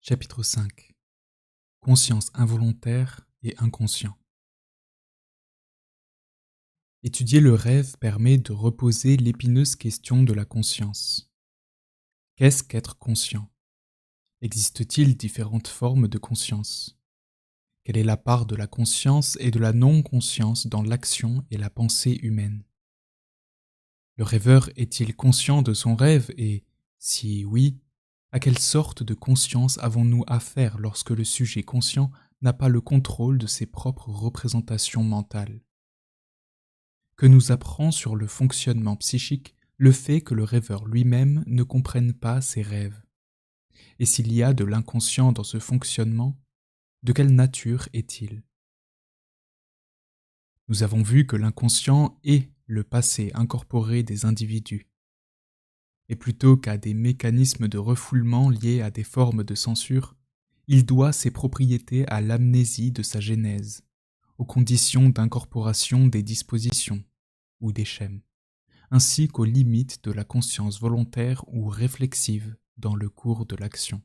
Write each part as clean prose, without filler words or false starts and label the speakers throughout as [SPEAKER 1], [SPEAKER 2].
[SPEAKER 1] Chapitre 5. Conscience involontaire et inconscient. Étudier le rêve permet de reposer l'épineuse question de la conscience. Qu'est-ce qu'être conscient? Existe-t-il différentes formes de conscience? Quelle est la part de la conscience et de la non-conscience dans l'action et la pensée humaine? Le rêveur est-il conscient de son rêve et, si oui, à quelle sorte de conscience avons-nous affaire lorsque le sujet conscient n'a pas le contrôle de ses propres représentations mentales? Que nous apprend sur le fonctionnement psychique le fait que le rêveur lui-même ne comprenne pas ses rêves? Et s'il y a de l'inconscient dans ce fonctionnement, de quelle nature est-il? Nous avons vu que l'inconscient est le passé incorporé des individus. Et plutôt qu'à des mécanismes de refoulement liés à des formes de censure, il doit ses propriétés à l'amnésie de sa genèse, aux conditions d'incorporation des dispositions ou des schèmes, ainsi qu'aux limites de la conscience volontaire ou réflexive dans le cours de l'action.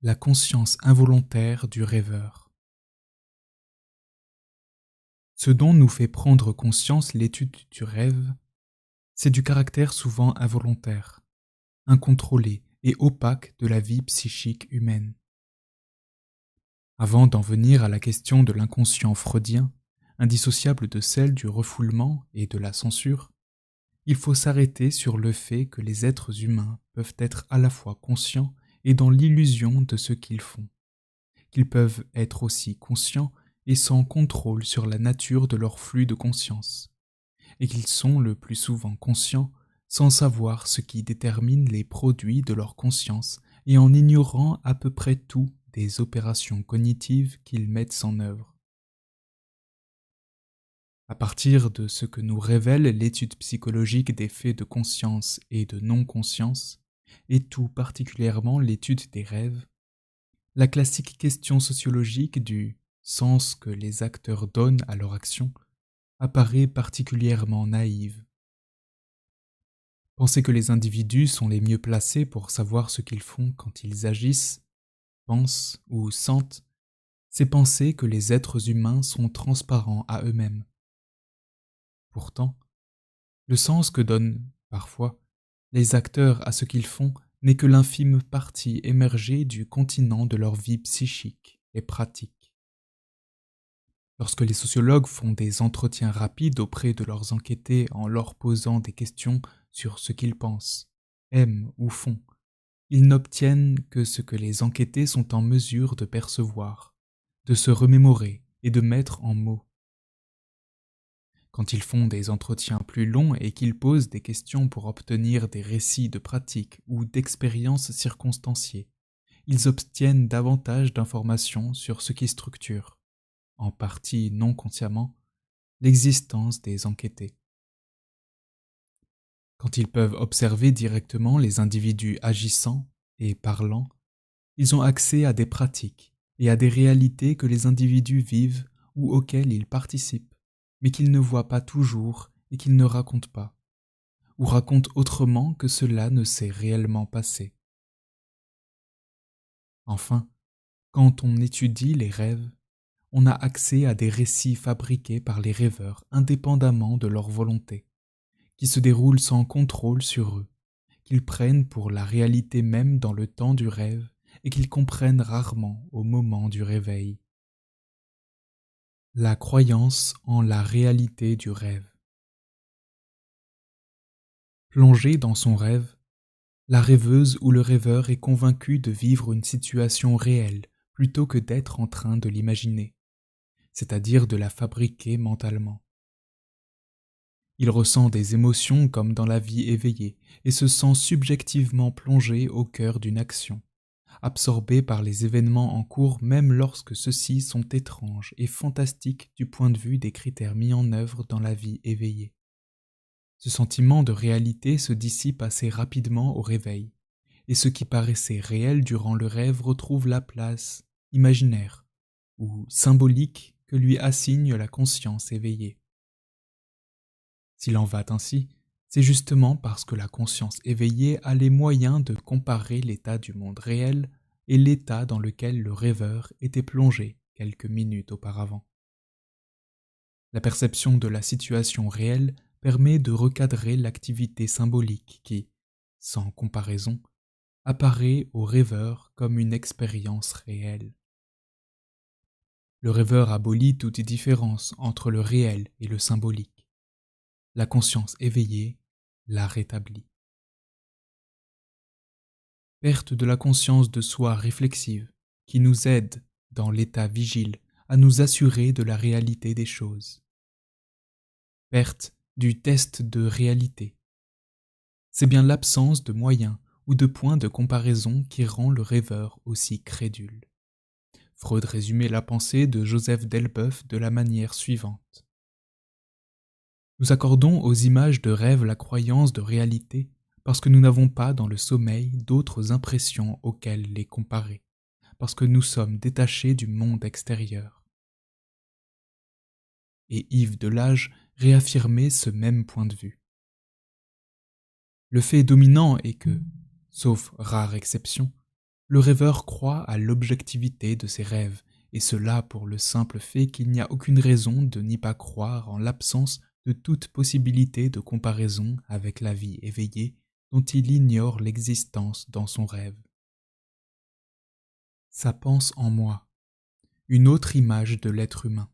[SPEAKER 1] La conscience involontaire du rêveur. Ce dont nous fait prendre conscience l'étude du rêve, c'est du caractère souvent involontaire, incontrôlé et opaque de la vie psychique humaine. Avant d'en venir à la question de l'inconscient freudien, indissociable de celle du refoulement et de la censure, il faut s'arrêter sur le fait que les êtres humains peuvent être à la fois conscients et dans l'illusion de ce qu'ils font, qu'ils peuvent être aussi conscients et sans contrôle sur la nature de leur flux de conscience, et qu'ils sont le plus souvent conscients sans savoir ce qui détermine les produits de leur conscience et en ignorant à peu près tout des opérations cognitives qu'ils mettent en œuvre. À partir de ce que nous révèle l'étude psychologique des faits de conscience et de non-conscience, et tout particulièrement l'étude des rêves, la classique question sociologique du sens que les acteurs donnent à leur action apparaît particulièrement naïve. Penser que les individus sont les mieux placés pour savoir ce qu'ils font quand ils agissent, pensent ou sentent, c'est penser que les êtres humains sont transparents à eux-mêmes. Pourtant, le sens que donnent, parfois, les acteurs à ce qu'ils font n'est que l'infime partie émergée du continent de leur vie psychique et pratique. Lorsque les sociologues font des entretiens rapides auprès de leurs enquêtés en leur posant des questions sur ce qu'ils pensent, aiment ou font, ils n'obtiennent que ce que les enquêtés sont en mesure de percevoir, de se remémorer et de mettre en mots. Quand ils font des entretiens plus longs et qu'ils posent des questions pour obtenir des récits de pratiques ou d'expériences circonstanciées, ils obtiennent davantage d'informations sur ce qui structure, en partie non consciemment, l'existence des enquêtés. Quand ils peuvent observer directement les individus agissant et parlant, ils ont accès à des pratiques et à des réalités que les individus vivent ou auxquelles ils participent, mais qu'ils ne voient pas toujours et qu'ils ne racontent pas, ou racontent autrement que cela ne s'est réellement passé. Enfin, quand on étudie les rêves, on a accès à des récits fabriqués par les rêveurs indépendamment de leur volonté, qui se déroulent sans contrôle sur eux, qu'ils prennent pour la réalité même dans le temps du rêve et qu'ils comprennent rarement au moment du réveil. La croyance en la réalité du rêve. Plongée dans son rêve, la rêveuse ou le rêveur est convaincu de vivre une situation réelle plutôt que d'être en train de l'imaginer, c'est-à-dire de la fabriquer mentalement. Il ressent des émotions comme dans la vie éveillée et se sent subjectivement plongé au cœur d'une action, absorbé par les événements en cours même lorsque ceux-ci sont étranges et fantastiques du point de vue des critères mis en œuvre dans la vie éveillée. Ce sentiment de réalité se dissipe assez rapidement au réveil, et ce qui paraissait réel durant le rêve retrouve la place imaginaire ou symbolique que lui assigne la conscience éveillée. S'il en va ainsi, C'est justement parce que la conscience éveillée a les moyens de comparer l'état du monde réel et l'état dans lequel le rêveur était plongé quelques minutes auparavant. La perception de la situation réelle permet de recadrer l'activité symbolique qui, sans comparaison, apparaît au rêveur comme une expérience réelle. Le rêveur abolit toute différence entre le réel et le symbolique. La conscience éveillée la rétablit. Perte de la conscience de soi réflexive qui nous aide, dans l'état vigile, à nous assurer de la réalité des choses. Perte du test de réalité. C'est bien l'absence de moyens ou de points de comparaison qui rend le rêveur aussi crédule. Freud résumait la pensée de Joseph Delboeuf de la manière suivante. Nous accordons aux images de rêve la croyance de réalité parce que nous n'avons pas dans le sommeil d'autres impressions auxquelles les comparer, parce que nous sommes détachés du monde extérieur. Et Yves Delage réaffirmait ce même point de vue. Le fait dominant est que, sauf rare exception, le rêveur croit à l'objectivité de ses rêves, et cela pour le simple fait qu'il n'y a aucune raison de n'y pas croire en l'absence de toute possibilité de comparaison avec la vie éveillée dont il ignore l'existence dans son rêve. Ça pense en moi, une autre image de l'être humain.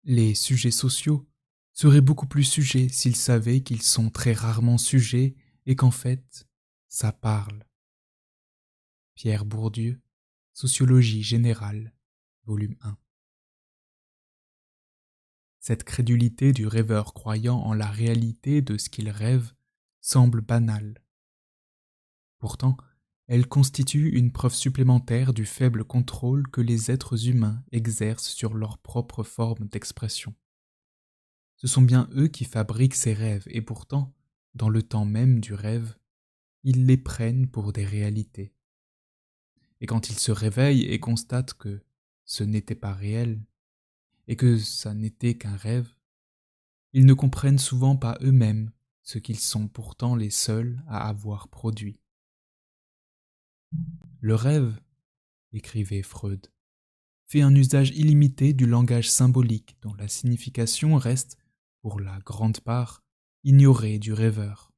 [SPEAKER 1] Les sujets sociaux seraient beaucoup plus sujets s'ils savaient qu'ils sont très rarement sujets et qu'en fait, ça parle. Pierre Bourdieu, Sociologie générale, volume 1. Cette crédulité du rêveur croyant en la réalité de ce qu'il rêve semble banale. Pourtant, elle constitue une preuve supplémentaire du faible contrôle que les êtres humains exercent sur leur propre forme d'expression. Ce sont bien eux qui fabriquent ces rêves et pourtant, dans le temps même du rêve, ils les prennent pour des réalités. Et quand ils se réveillent et constatent que ce n'était pas réel, et que ça n'était qu'un rêve, ils ne comprennent souvent pas eux-mêmes ce qu'ils sont pourtant les seuls à avoir produit. Le rêve, écrivait Freud, fait un usage illimité du langage symbolique dont la signification reste, pour la grande part, ignorée du rêveur.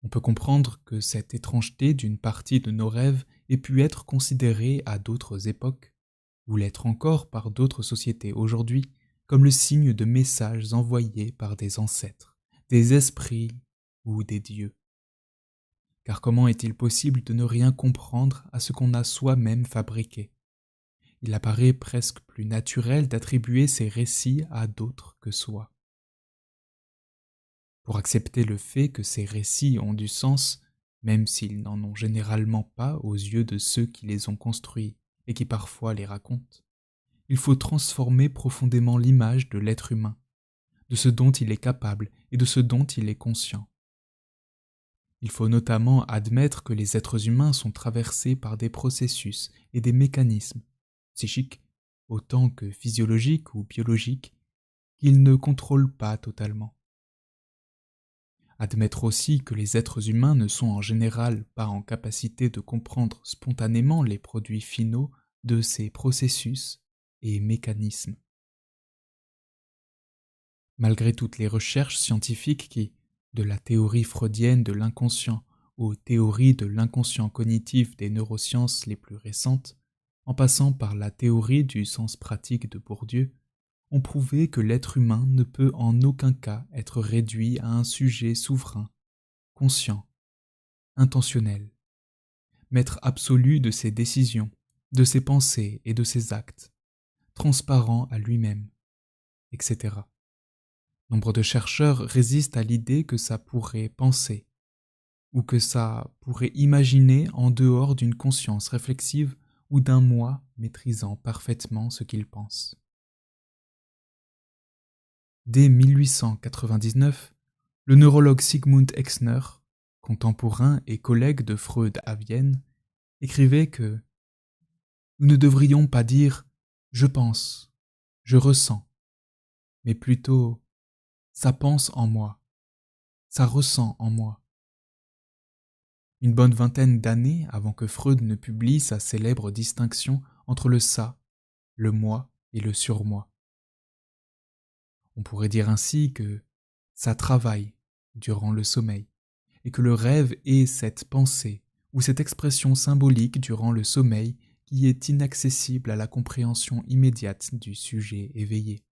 [SPEAKER 1] On peut comprendre que cette étrangeté d'une partie de nos rêves ait pu être considérée à d'autres époques, ou l'être encore par d'autres sociétés aujourd'hui, comme le signe de messages envoyés par des ancêtres, des esprits ou des dieux. Car comment est-il possible de ne rien comprendre à ce qu'on a soi-même fabriqué ? Il apparaît presque plus naturel d'attribuer ces récits à d'autres que soi. Pour accepter le fait que ces récits ont du sens, même s'ils n'en ont généralement pas aux yeux de ceux qui les ont construits et qui parfois les racontent, il faut transformer profondément l'image de l'être humain, de ce dont il est capable et de ce dont il est conscient. Il faut notamment admettre que les êtres humains sont traversés par des processus et des mécanismes, psychiques autant que physiologiques ou biologiques, qu'ils ne contrôlent pas totalement. Admettre aussi que les êtres humains ne sont en général pas en capacité de comprendre spontanément les produits finaux de ces processus et mécanismes. Malgré toutes les recherches scientifiques qui, de la théorie freudienne de l'inconscient aux théories de l'inconscient cognitif des neurosciences les plus récentes, en passant par la théorie du sens pratique de Bourdieu, ont prouvé que l'être humain ne peut en aucun cas être réduit à un sujet souverain, conscient, intentionnel, maître absolu de ses décisions, de ses pensées et de ses actes, transparent à lui-même, etc. Nombre de chercheurs résistent à l'idée que ça pourrait penser, ou que ça pourrait imaginer en dehors d'une conscience réflexive ou d'un moi maîtrisant parfaitement ce qu'il pense. Dès 1899, le neurologue Sigmund Exner, contemporain et collègue de Freud à Vienne, écrivait que « Nous ne devrions pas dire « je pense »,« je ressens », mais plutôt ça pense en moi, ça ressent en moi. Une bonne vingtaine d'années avant que Freud ne publie sa célèbre distinction entre le ça, le moi et le surmoi. On pourrait dire ainsi que ça travaille durant le sommeil, et que le rêve est cette pensée ou cette expression symbolique durant le sommeil qui est inaccessible à la compréhension immédiate du sujet éveillé.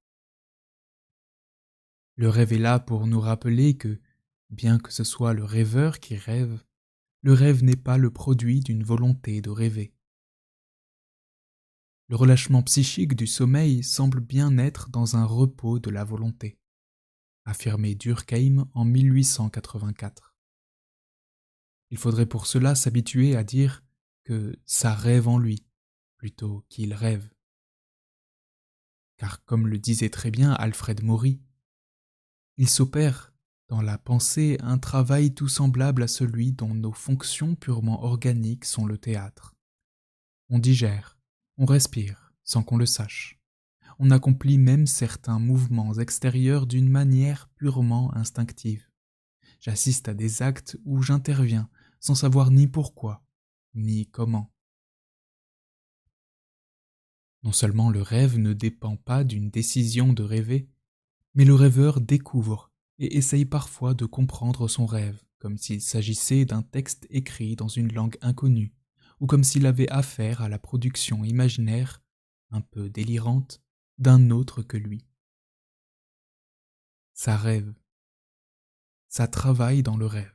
[SPEAKER 1] Le rêve est là pour nous rappeler que, bien que ce soit le rêveur qui rêve, le rêve n'est pas le produit d'une volonté de rêver. Le relâchement psychique du sommeil semble bien être dans un repos de la volonté, affirmé Durkheim en 1884. Il faudrait pour cela s'habituer à dire que ça rêve en lui, plutôt qu'il rêve. Car comme le disait très bien Alfred Maury, il s'opère dans la pensée un travail tout semblable à celui dont nos fonctions purement organiques sont le théâtre. On digère, on respire, sans qu'on le sache. On accomplit même certains mouvements extérieurs d'une manière purement instinctive. J'assiste à des actes où j'interviens sans savoir ni pourquoi, ni comment. Non seulement le rêve ne dépend pas d'une décision de rêver, mais le rêveur découvre et essaye parfois de comprendre son rêve, comme s'il s'agissait d'un texte écrit dans une langue inconnue, ou comme s'il avait affaire à la production imaginaire, un peu délirante, d'un autre que lui. Ça rêve, ça travaille dans le rêve.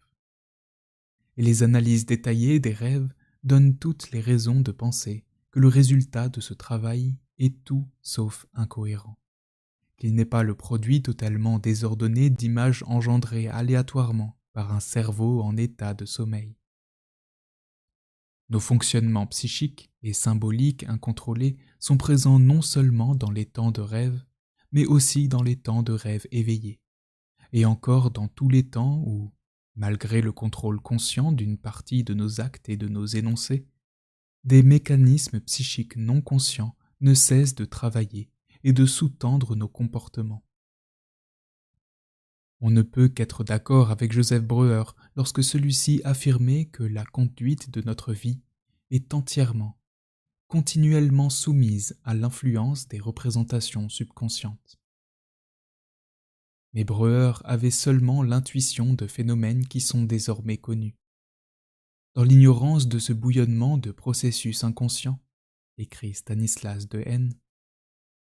[SPEAKER 1] Et les analyses détaillées des rêves donnent toutes les raisons de penser que le résultat de ce travail est tout sauf incohérent, qu'il n'est pas le produit totalement désordonné d'images engendrées aléatoirement par un cerveau en état de sommeil. Nos fonctionnements psychiques et symboliques incontrôlés sont présents non seulement dans les temps de rêve, mais aussi dans les temps de rêve éveillés, et encore dans tous les temps où, malgré le contrôle conscient d'une partie de nos actes et de nos énoncés, des mécanismes psychiques non conscients ne cessent de travailler et de sous-tendre nos comportements. On ne peut qu'être d'accord avec Joseph Breuer lorsque celui-ci affirmait que la conduite de notre vie est entièrement, continuellement soumise à l'influence des représentations subconscientes. Mais Breuer avait seulement l'intuition de phénomènes qui sont désormais connus. Dans l'ignorance de ce bouillonnement de processus inconscients, écrit Stanislas Dehaene,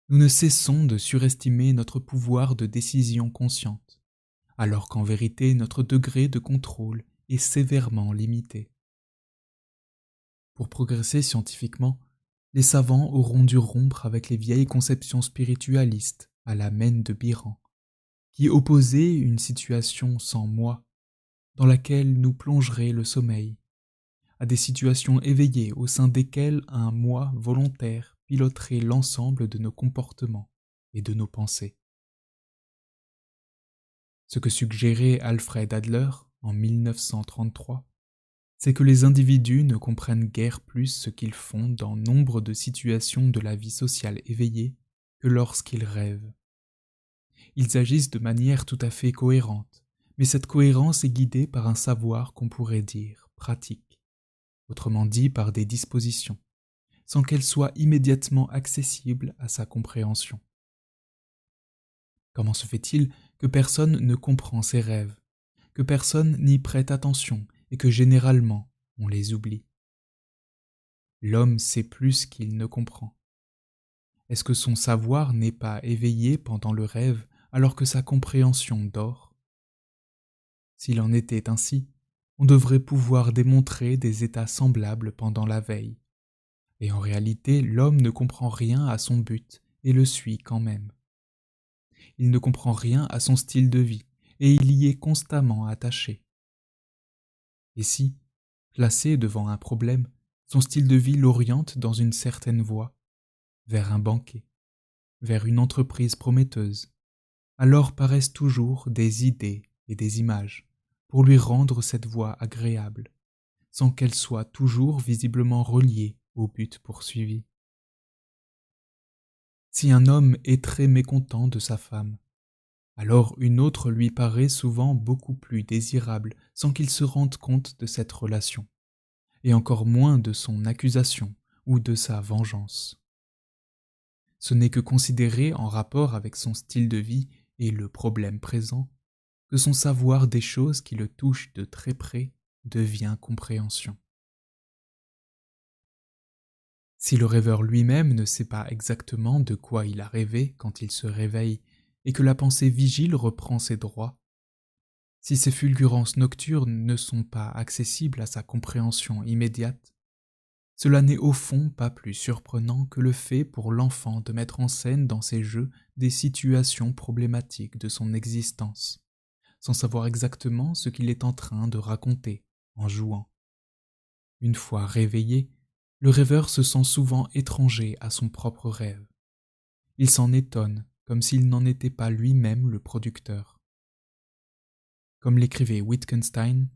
[SPEAKER 1] nous ne cessons de surestimer notre pouvoir de décision consciente, alors qu'en vérité notre degré de contrôle est sévèrement limité. Pour progresser scientifiquement, les savants auront dû rompre avec les vieilles conceptions spiritualistes à la Mène de Biran, qui opposaient une situation sans moi, dans laquelle nous plongerait le sommeil, à des situations éveillées au sein desquelles un moi volontaire piloterait l'ensemble de nos comportements et de nos pensées. Ce que suggérait Alfred Adler en 1933, c'est que les individus ne comprennent guère plus ce qu'ils font dans nombre de situations de la vie sociale éveillée que lorsqu'ils rêvent. Ils agissent de manière tout à fait cohérente, mais cette cohérence est guidée par un savoir qu'on pourrait dire pratique, autrement dit par des dispositions, sans qu'elles soient immédiatement accessibles à sa compréhension. Comment se fait-il que personne ne comprend ses rêves, que personne n'y prête attention et que généralement on les oublie? L'homme sait plus qu'il ne comprend. Est-ce que son savoir n'est pas éveillé pendant le rêve alors que sa compréhension dort? S'il en était ainsi, on devrait pouvoir démontrer des états semblables pendant la veille. Et en réalité, l'homme ne comprend rien à son but et le suit quand même. Il ne comprend rien à son style de vie et il y est constamment attaché. Et si, placé devant un problème, son style de vie l'oriente dans une certaine voie, vers un banquet, vers une entreprise prometteuse, alors paraissent toujours des idées et des images pour lui rendre cette voie agréable, sans qu'elle soit toujours visiblement reliée au but poursuivi. Si un homme est très mécontent de sa femme, alors une autre lui paraît souvent beaucoup plus désirable sans qu'il se rende compte de cette relation, et encore moins de son accusation ou de sa vengeance. Ce n'est que considéré en rapport avec son style de vie et le problème présent que son savoir des choses qui le touchent de très près devient compréhension. Si le rêveur lui-même ne sait pas exactement de quoi il a rêvé quand il se réveille et que la pensée vigile reprend ses droits, si ces fulgurances nocturnes ne sont pas accessibles à sa compréhension immédiate, cela n'est au fond pas plus surprenant que le fait pour l'enfant de mettre en scène dans ses jeux des situations problématiques de son existence, sans savoir exactement ce qu'il est en train de raconter en jouant. Une fois réveillé, le rêveur se sent souvent étranger à son propre rêve. Il s'en étonne comme s'il n'en était pas lui-même le producteur. Comme l'écrivait Wittgenstein,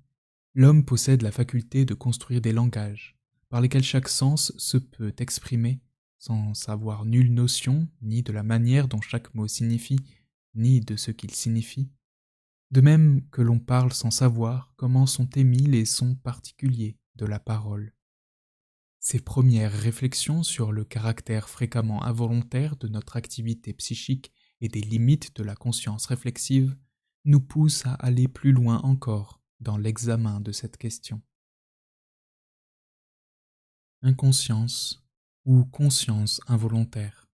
[SPEAKER 1] l'homme possède la faculté de construire des langages, par lesquels chaque sens se peut exprimer, sans avoir nulle notion ni de la manière dont chaque mot signifie, ni de ce qu'il signifie, de même que l'on parle sans savoir comment sont émis les sons particuliers de la parole. Ces premières réflexions sur le caractère fréquemment involontaire de notre activité psychique et des limites de la conscience réflexive nous poussent à aller plus loin encore dans l'examen de cette question. Inconscience ou conscience involontaire.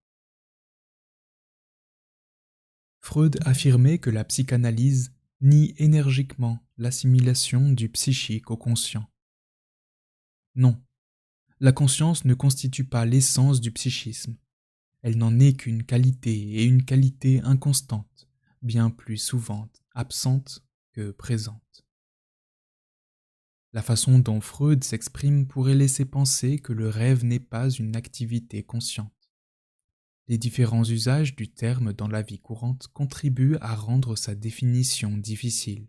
[SPEAKER 1] Freud affirmait que la psychanalyse nie énergiquement l'assimilation du psychique au conscient. Non, la conscience ne constitue pas l'essence du psychisme. Elle n'en est qu'une qualité et une qualité inconstante, bien plus souvent absente que présente. La façon dont Freud s'exprime pourrait laisser penser que le rêve n'est pas une activité consciente. Les différents usages du terme dans la vie courante contribuent à rendre sa définition difficile.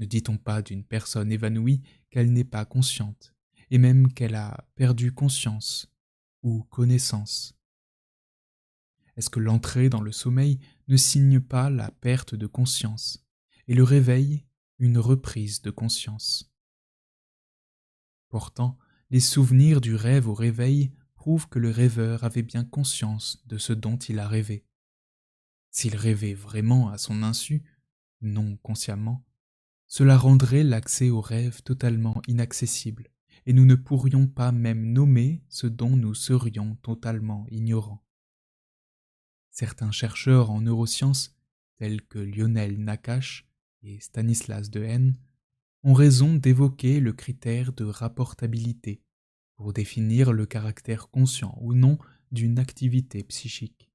[SPEAKER 1] Ne dit-on pas d'une personne évanouie qu'elle n'est pas consciente, et même qu'elle a perdu conscience ou connaissance? Est-ce que l'entrée dans le sommeil ne signe pas la perte de conscience, et le réveil une reprise de conscience? Pourtant, les souvenirs du rêve au réveil prouvent que le rêveur avait bien conscience de ce dont il a rêvé. S'il rêvait vraiment à son insu, non consciemment, cela rendrait l'accès au rêve totalement inaccessible, et nous ne pourrions pas même nommer ce dont nous serions totalement ignorants. Certains chercheurs en neurosciences, tels que Lionel Nakache et Stanislas Dehaene, ont raison d'évoquer le critère de rapportabilité pour définir le caractère conscient ou non d'une activité psychique.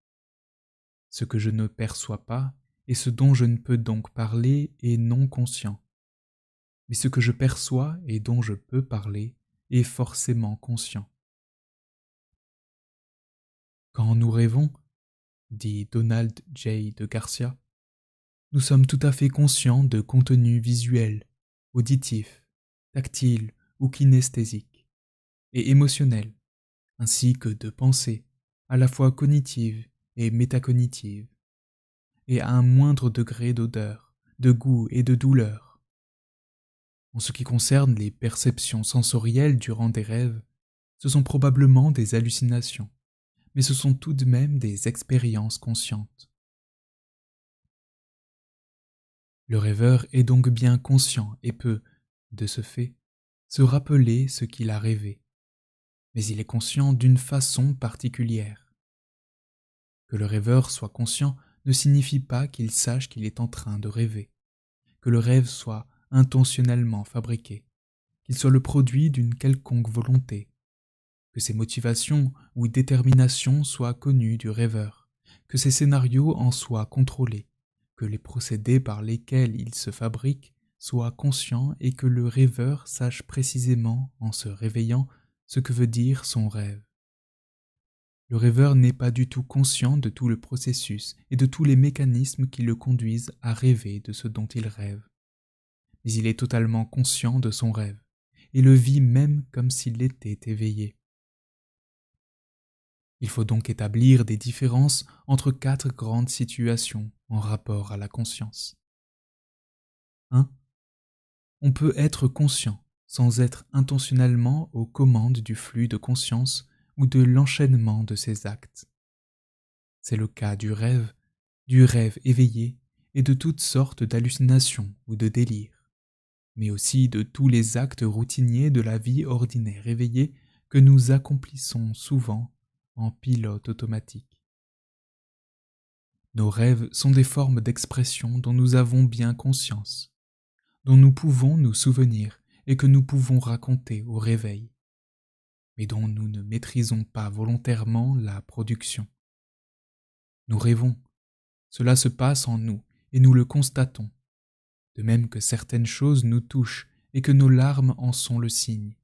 [SPEAKER 1] Ce que je ne perçois pas et ce dont je ne peux donc parler est non conscient. Mais ce que je perçois et dont je peux parler est forcément conscient. Quand nous rêvons, dit Donald J. de Garcia, nous sommes tout à fait conscients de contenus visuels, auditifs, tactiles ou kinesthésiques, et émotionnels, ainsi que de pensées, à la fois cognitives et métacognitives, et à un moindre degré d'odeur, de goût et de douleur. En ce qui concerne les perceptions sensorielles durant des rêves, ce sont probablement des hallucinations, mais ce sont tout de même des expériences conscientes. Le rêveur est donc bien conscient et peut, de ce fait, se rappeler ce qu'il a rêvé, mais il est conscient d'une façon particulière. Que le rêveur soit conscient ne signifie pas qu'il sache qu'il est en train de rêver, que le rêve soit intentionnellement fabriqué, qu'il soit le produit d'une quelconque volonté, que ses motivations ou déterminations soient connues du rêveur, que ses scénarios en soient contrôlés, que les procédés par lesquels il se fabrique soient conscients et que le rêveur sache précisément, en se réveillant, ce que veut dire son rêve. Le rêveur n'est pas du tout conscient de tout le processus et de tous les mécanismes qui le conduisent à rêver de ce dont il rêve. Mais il est totalement conscient de son rêve, et le vit même comme s'il était éveillé. Il faut donc établir des différences entre 4 grandes situations en rapport à la conscience. 1. On peut être conscient sans être intentionnellement aux commandes du flux de conscience ou de l'enchaînement de ses actes. C'est le cas du rêve éveillé et de toutes sortes d'hallucinations ou de délires, mais aussi de tous les actes routiniers de la vie ordinaire éveillée que nous accomplissons souvent en pilote automatique. Nos rêves sont des formes d'expression dont nous avons bien conscience, dont nous pouvons nous souvenir et que nous pouvons raconter au réveil, mais dont nous ne maîtrisons pas volontairement la production. Nous rêvons, cela se passe en nous et nous le constatons, de même que certaines choses nous touchent et que nos larmes en sont le signe.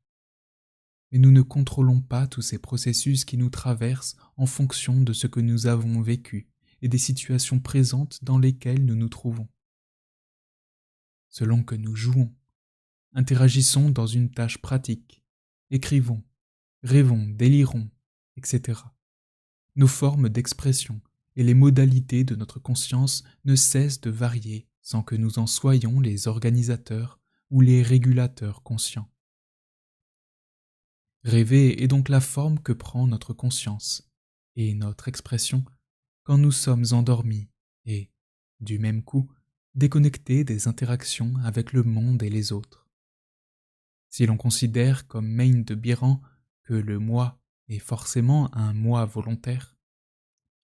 [SPEAKER 1] Mais nous ne contrôlons pas tous ces processus qui nous traversent en fonction de ce que nous avons vécu et des situations présentes dans lesquelles nous nous trouvons. Selon que nous jouons, interagissons dans une tâche pratique, écrivons, rêvons, délirons, etc. Nos formes d'expression et les modalités de notre conscience ne cessent de varier sans que nous en soyons les organisateurs ou les régulateurs conscients. Rêver est donc la forme que prend notre conscience et notre expression quand nous sommes endormis et, du même coup, déconnectés des interactions avec le monde et les autres. Si l'on considère comme Maine de Biran que le moi est forcément un moi volontaire,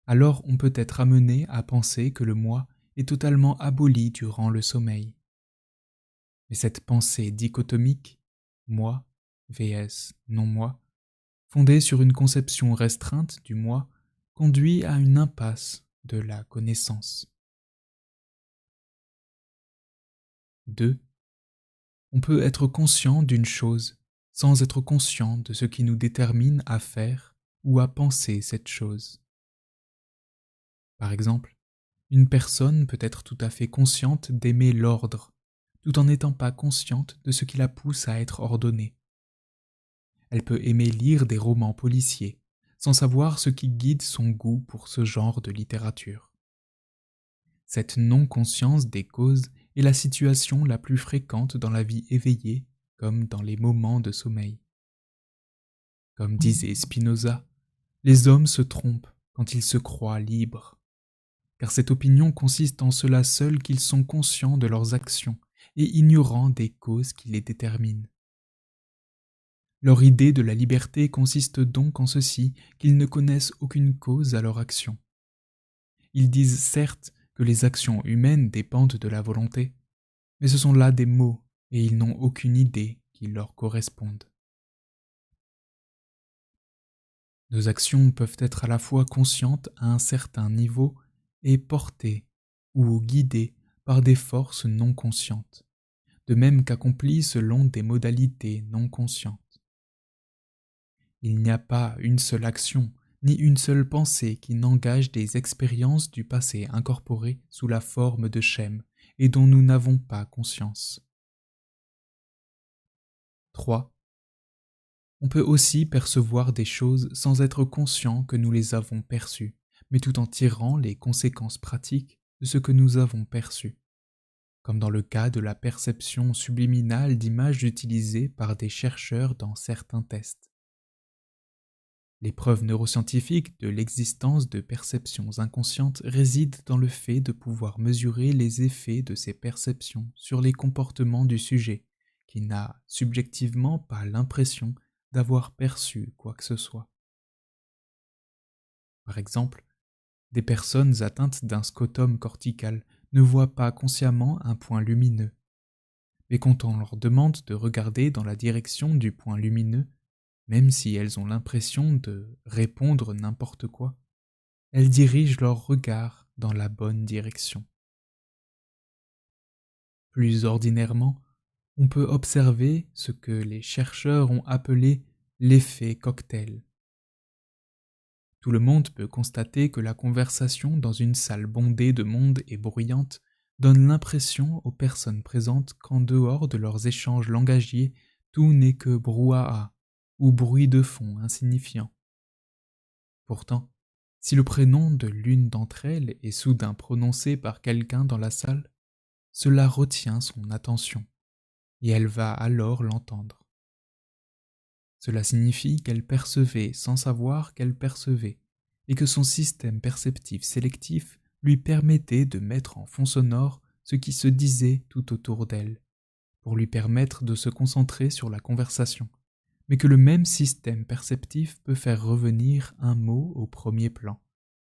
[SPEAKER 1] alors on peut être amené à penser que le moi est totalement aboli durant le sommeil. Mais cette pensée dichotomique, moi vs non-moi, fondée sur une conception restreinte du moi, conduit à une impasse de la connaissance. 2. On peut être conscient d'une chose sans être conscient de ce qui nous détermine à faire ou à penser cette chose. Par exemple, une personne peut être tout à fait consciente d'aimer l'ordre, tout en n'étant pas consciente de ce qui la pousse à être ordonnée. Elle peut aimer lire des romans policiers, sans savoir ce qui guide son goût pour ce genre de littérature. Cette non-conscience des causes est la situation la plus fréquente dans la vie éveillée comme dans les moments de sommeil. Comme disait Spinoza, les hommes se trompent quand ils se croient libres, car cette opinion consiste en cela seul qu'ils sont conscients de leurs actions et ignorants des causes qui les déterminent. Leur idée de la liberté consiste donc en ceci qu'ils ne connaissent aucune cause à leur action. Ils disent certes que les actions humaines dépendent de la volonté, mais ce sont là des mots et ils n'ont aucune idée qui leur corresponde. Nos actions peuvent être à la fois conscientes à un certain niveau et portées ou guidées par des forces non conscientes, de même qu'accomplies selon des modalités non conscientes. Il n'y a pas une seule action, ni une seule pensée qui n'engage des expériences du passé incorporées sous la forme de schèmes et dont nous n'avons pas conscience. 3. On peut aussi percevoir des choses sans être conscient que nous les avons perçues, mais tout en tirant les conséquences pratiques de ce que nous avons perçu, comme dans le cas de la perception subliminale d'images utilisées par des chercheurs dans certains tests. Les preuves neuroscientifiques de l'existence de perceptions inconscientes résident dans le fait de pouvoir mesurer les effets de ces perceptions sur les comportements du sujet, qui n'a subjectivement pas l'impression d'avoir perçu quoi que ce soit. Par exemple, des personnes atteintes d'un scotum cortical ne voient pas consciemment un point lumineux, mais quand on leur demande de regarder dans la direction du point lumineux, même si elles ont l'impression de répondre n'importe quoi, elles dirigent leur regard dans la bonne direction. Plus ordinairement, on peut observer ce que les chercheurs ont appelé l'effet cocktail. Tout le monde peut constater que la conversation dans une salle bondée de monde et bruyante donne l'impression aux personnes présentes qu'en dehors de leurs échanges langagiers, tout n'est que brouhaha ou bruit de fond insignifiant. Pourtant, si le prénom de l'une d'entre elles est soudain prononcé par quelqu'un dans la salle, cela retient son attention, et elle va alors l'entendre. Cela signifie qu'elle percevait sans savoir qu'elle percevait, et que son système perceptif sélectif lui permettait de mettre en fond sonore ce qui se disait tout autour d'elle, pour lui permettre de se concentrer sur la conversation, mais que le même système perceptif peut faire revenir un mot au premier plan,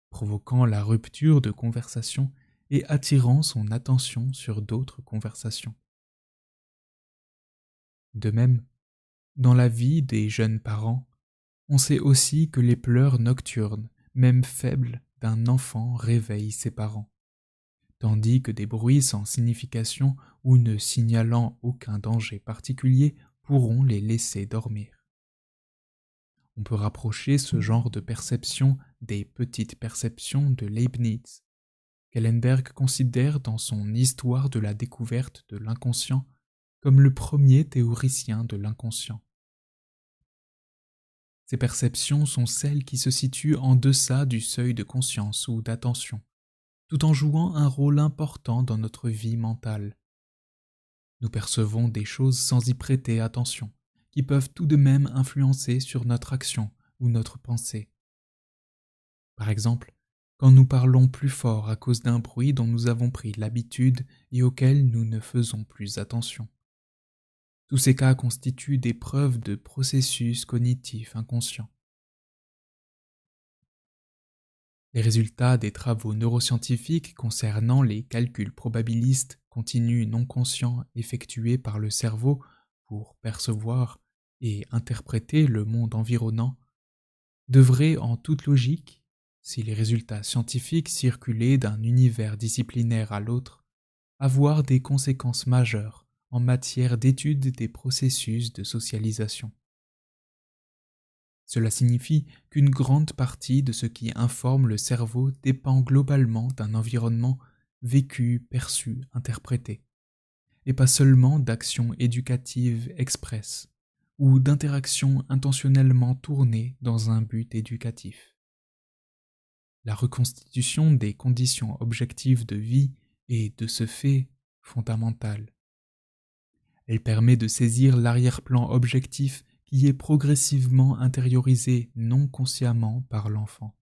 [SPEAKER 1] provoquant la rupture de conversation et attirant son attention sur d'autres conversations. De même, dans la vie des jeunes parents, on sait aussi que les pleurs nocturnes, même faibles, d'un enfant réveillent ses parents, tandis que des bruits sans signification ou ne signalant aucun danger particulier pourront les laisser dormir. On peut rapprocher ce genre de perception des petites perceptions de Leibniz, qu'Ellenberg considère dans son Histoire de la découverte de l'inconscient comme le premier théoricien de l'inconscient. Ces perceptions sont celles qui se situent en deçà du seuil de conscience ou d'attention, tout en jouant un rôle important dans notre vie mentale. Nous percevons des choses sans y prêter attention, qui peuvent tout de même influencer sur notre action ou notre pensée. Par exemple, quand nous parlons plus fort à cause d'un bruit dont nous avons pris l'habitude et auquel nous ne faisons plus attention. Tous ces cas constituent des preuves de processus cognitifs inconscients. Les résultats des travaux neuroscientifiques concernant les calculs probabilistes continus non conscients effectués par le cerveau pour percevoir et interpréter le monde environnant devraient en toute logique, si les résultats scientifiques circulaient d'un univers disciplinaire à l'autre, avoir des conséquences majeures en matière d'étude des processus de socialisation. Cela signifie qu'une grande partie de ce qui informe le cerveau dépend globalement d'un environnement vécu, perçu, interprété, et pas seulement d'actions éducatives expresses ou d'interactions intentionnellement tournées dans un but éducatif. La reconstitution des conditions objectives de vie est de ce fait fondamentale. Elle permet de saisir l'arrière-plan objectif qui est progressivement intériorisé non consciemment par l'enfant.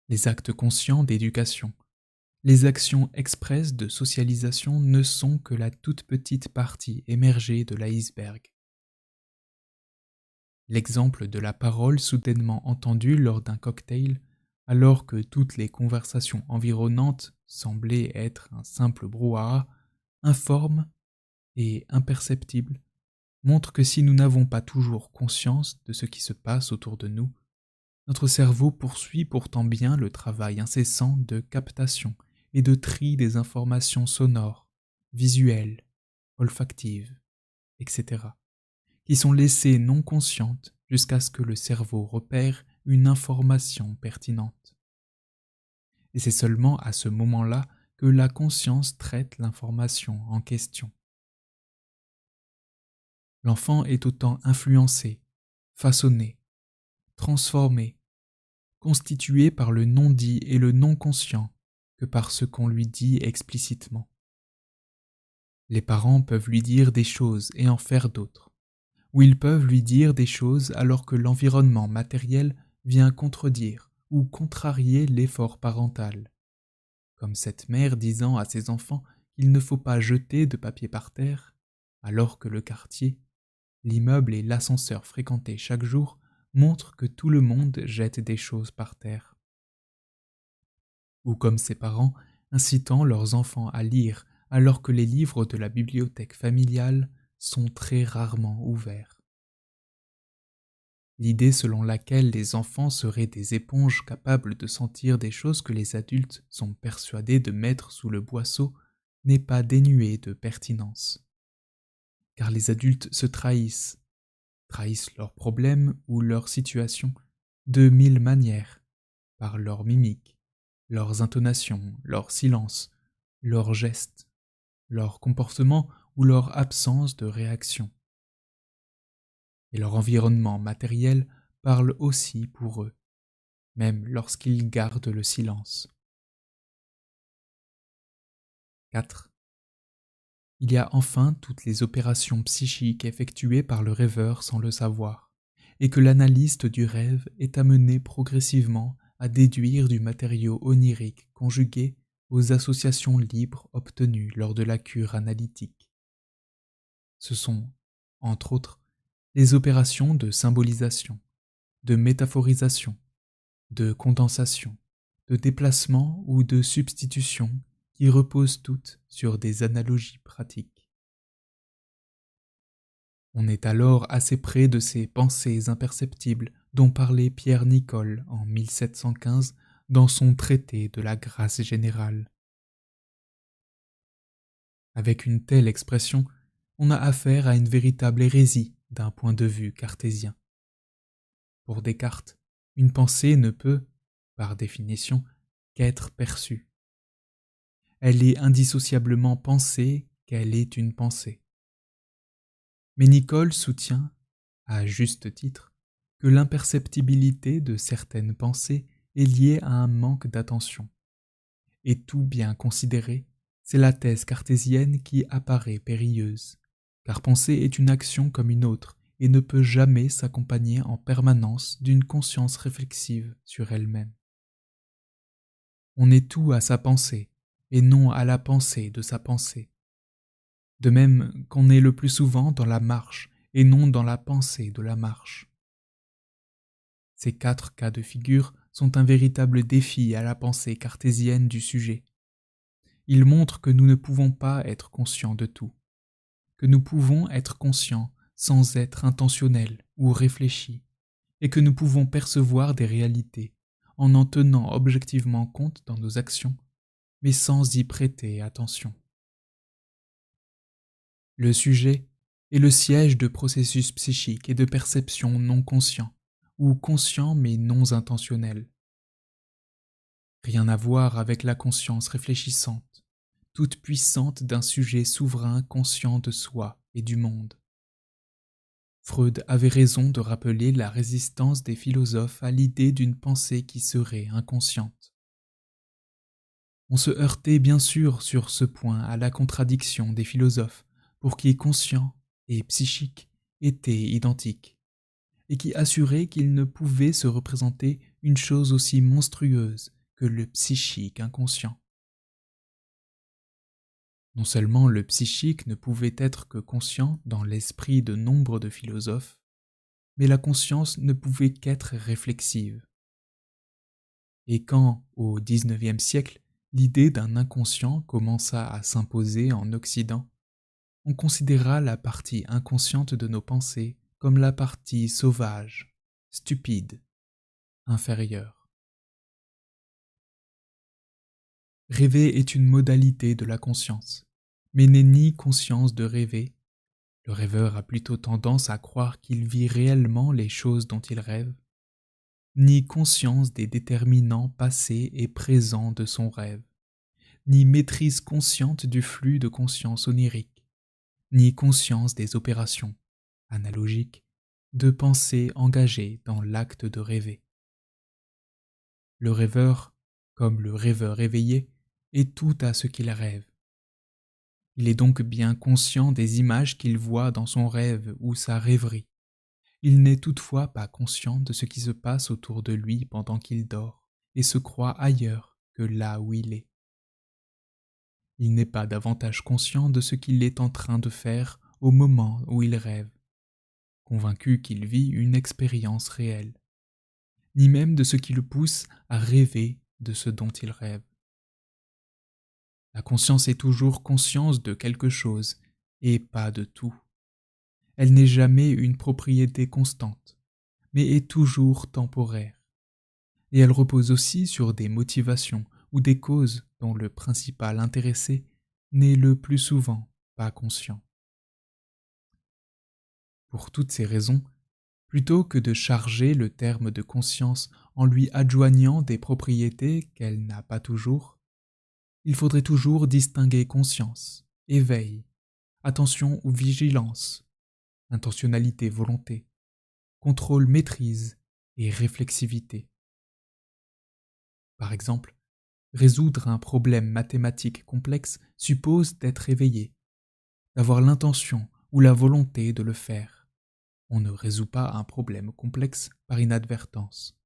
[SPEAKER 1] Les actes conscients d'éducation, les actions expresses de socialisation ne sont que la toute petite partie émergée de l'iceberg. L'exemple de la parole soudainement entendue lors d'un cocktail, alors que toutes les conversations environnantes semblaient être un simple brouhaha, informe et imperceptible, montre que si nous n'avons pas toujours conscience de ce qui se passe autour de nous, notre cerveau poursuit pourtant bien le travail incessant de captation et de tri des informations sonores, visuelles, olfactives, etc., qui sont laissées non conscientes jusqu'à ce que le cerveau repère une information pertinente. Et c'est seulement à ce moment-là que la conscience traite l'information en question. L'enfant est autant influencé, façonné, transformé, constitué par le non-dit et le non-conscient que par ce qu'on lui dit explicitement. Les parents peuvent lui dire des choses et en faire d'autres, ou ils peuvent lui dire des choses alors que l'environnement matériel vient contredire ou contrarier l'effort parental, comme cette mère disant à ses enfants qu'il ne faut pas jeter de papier par terre, alors que le quartier, l'immeuble et l'ascenseur fréquentés chaque jour montrent que tout le monde jette des choses par terre. Ou comme ses parents incitant leurs enfants à lire alors que les livres de la bibliothèque familiale sont très rarement ouverts. L'idée selon laquelle les enfants seraient des éponges capables de sentir des choses que les adultes sont persuadés de mettre sous le boisseau n'est pas dénuée de pertinence. Car les adultes se trahissent leurs problèmes ou leurs situations de mille manières, par leurs mimiques, leurs intonations, leurs silences, leurs gestes, leur comportement ou leur absence de réaction. Et leur environnement matériel parlent aussi pour eux, même lorsqu'ils gardent le silence. 4. Il y a enfin toutes les opérations psychiques effectuées par le rêveur sans le savoir, et que l'analyste du rêve est amené progressivement à déduire du matériau onirique conjugué aux associations libres obtenues lors de la cure analytique. Ce sont, entre autres, les opérations de symbolisation, de métaphorisation, de condensation, de déplacement ou de substitution qui reposent toutes sur des analogies pratiques. On est alors assez près de ces pensées imperceptibles dont parlait Pierre Nicole en 1715 dans son traité de la grâce générale. Avec une telle expression, on a affaire à une véritable hérésie d'un point de vue cartésien. Pour Descartes, une pensée ne peut, par définition, qu'être perçue. Elle est indissociablement pensée qu'elle est une pensée. Mais Nicole soutient, à juste titre, que l'imperceptibilité de certaines pensées est liée à un manque d'attention. Et tout bien considéré, c'est la thèse cartésienne qui apparaît périlleuse, car penser est une action comme une autre et ne peut jamais s'accompagner en permanence d'une conscience réflexive sur elle-même. On est tout à sa pensée, et non à la pensée de sa pensée. De même qu'on est le plus souvent dans la marche, et non dans la pensée de la marche. Ces 4 cas de figure sont un véritable défi à la pensée cartésienne du sujet. Ils montrent que nous ne pouvons pas être conscients de tout, que nous pouvons être conscients sans être intentionnels ou réfléchis, et que nous pouvons percevoir des réalités en tenant objectivement compte dans nos actions, mais sans y prêter attention. Le sujet est le siège de processus psychiques et de perceptions non conscients, ou conscients mais non intentionnels. Rien à voir avec la conscience réfléchissante, toute puissante d'un sujet souverain conscient de soi et du monde. Freud avait raison de rappeler la résistance des philosophes à l'idée d'une pensée qui serait inconsciente. On se heurtait bien sûr sur ce point à la contradiction des philosophes, pour qui conscient et psychique étaient identiques, et qui assuraient qu'il ne pouvait se représenter une chose aussi monstrueuse que le psychique inconscient. Non seulement le psychique ne pouvait être que conscient dans l'esprit de nombre de philosophes, mais la conscience ne pouvait qu'être réflexive. Et quand, au XIXe siècle, l'idée d'un inconscient commença à s'imposer en Occident, on considéra la partie inconsciente de nos pensées comme la partie sauvage, stupide, inférieure. Rêver est une modalité de la conscience, mais n'est ni conscience de rêver. Le rêveur a plutôt tendance à croire qu'il vit réellement les choses dont il rêve, ni conscience des déterminants passés et présents de son rêve, ni maîtrise consciente du flux de conscience onirique, ni conscience des opérations, analogiques, de pensée engagées dans l'acte de rêver. Le rêveur, comme le rêveur éveillé, est tout à ce qu'il rêve. Il est donc bien conscient des images qu'il voit dans son rêve ou sa rêverie. Il n'est toutefois pas conscient de ce qui se passe autour de lui pendant qu'il dort et se croit ailleurs que là où il est. Il n'est pas davantage conscient de ce qu'il est en train de faire au moment où il rêve, convaincu qu'il vit une expérience réelle, ni même de ce qui le pousse à rêver de ce dont il rêve. La conscience est toujours conscience de quelque chose et pas de tout. Elle n'est jamais une propriété constante, mais est toujours temporaire. Et elle repose aussi sur des motivations ou des causes dont le principal intéressé n'est le plus souvent pas conscient. Pour toutes ces raisons, plutôt que de charger le terme de conscience en lui adjoignant des propriétés qu'elle n'a pas toujours, il faudrait toujours distinguer conscience, éveil, attention ou vigilance, intentionnalité, volonté, contrôle, maîtrise et réflexivité. Par exemple, résoudre un problème mathématique complexe suppose d'être éveillé, d'avoir l'intention ou la volonté de le faire. On ne résout pas un problème complexe par inadvertance.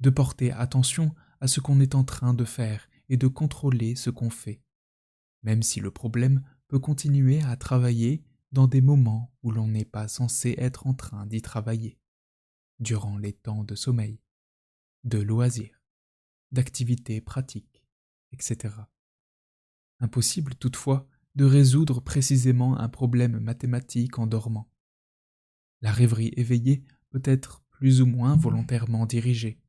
[SPEAKER 1] De porter attention à ce qu'on est en train de faire et de contrôler ce qu'on fait, même si le problème peut continuer à travailler dans des moments où l'on n'est pas censé être en train d'y travailler, durant les temps de sommeil, de loisirs, d'activités pratiques, etc. Impossible toutefois de résoudre précisément un problème mathématique en dormant. La rêverie éveillée peut être plus ou moins volontairement dirigée,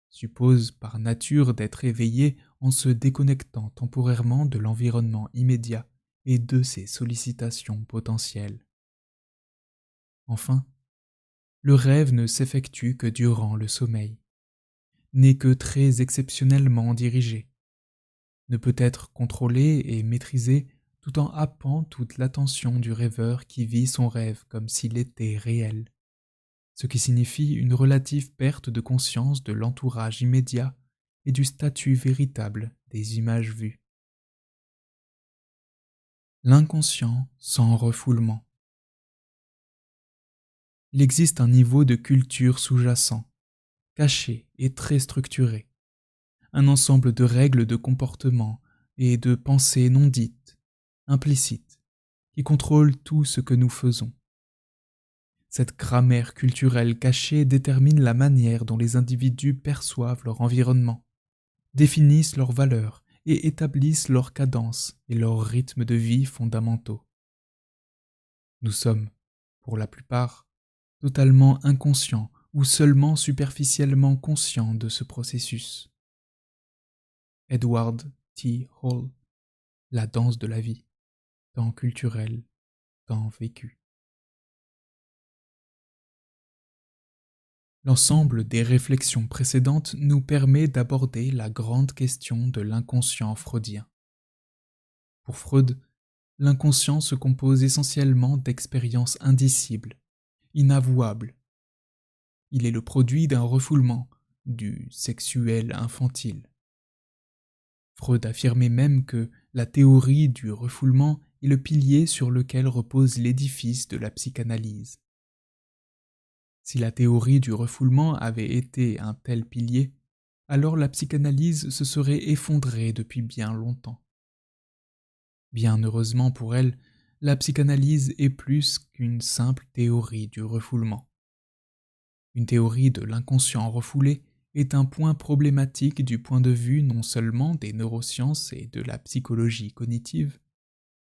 [SPEAKER 1] suppose par nature d'être éveillée en se déconnectant temporairement de l'environnement immédiat et de ses sollicitations potentielles. Enfin, le rêve ne s'effectue que durant le sommeil, n'est que très exceptionnellement dirigé, ne peut être contrôlé et maîtrisé tout en happant toute l'attention du rêveur qui vit son rêve comme s'il était réel, ce qui signifie une relative perte de conscience de l'entourage immédiat et du statut véritable des images vues. L'inconscient sans refoulement. Il existe un niveau de culture sous-jacent, caché et très structuré, un ensemble de règles de comportement et de pensées non dites, implicites, qui contrôle tout ce que nous faisons. Cette grammaire culturelle cachée détermine la manière dont les individus perçoivent leur environnement, définissent leurs valeurs et établissent leurs cadences et leurs rythmes de vie fondamentaux. Nous sommes, pour la plupart, totalement inconscients ou seulement superficiellement conscients de ce processus. Edward T. Hall, La danse de la vie, temps culturel, temps vécu. L'ensemble des réflexions précédentes nous permet d'aborder la grande question de l'inconscient freudien. Pour Freud, l'inconscient se compose essentiellement d'expériences indicibles, inavouables. Il est le produit d'un refoulement, du sexuel infantile. Freud affirmait même que la théorie du refoulement est le pilier sur lequel repose l'édifice de la psychanalyse. Si la théorie du refoulement avait été un tel pilier, alors la psychanalyse se serait effondrée depuis bien longtemps. Bien heureusement pour elle, la psychanalyse est plus qu'une simple théorie du refoulement. Une théorie de l'inconscient refoulé est un point problématique du point de vue non seulement des neurosciences et de la psychologie cognitive,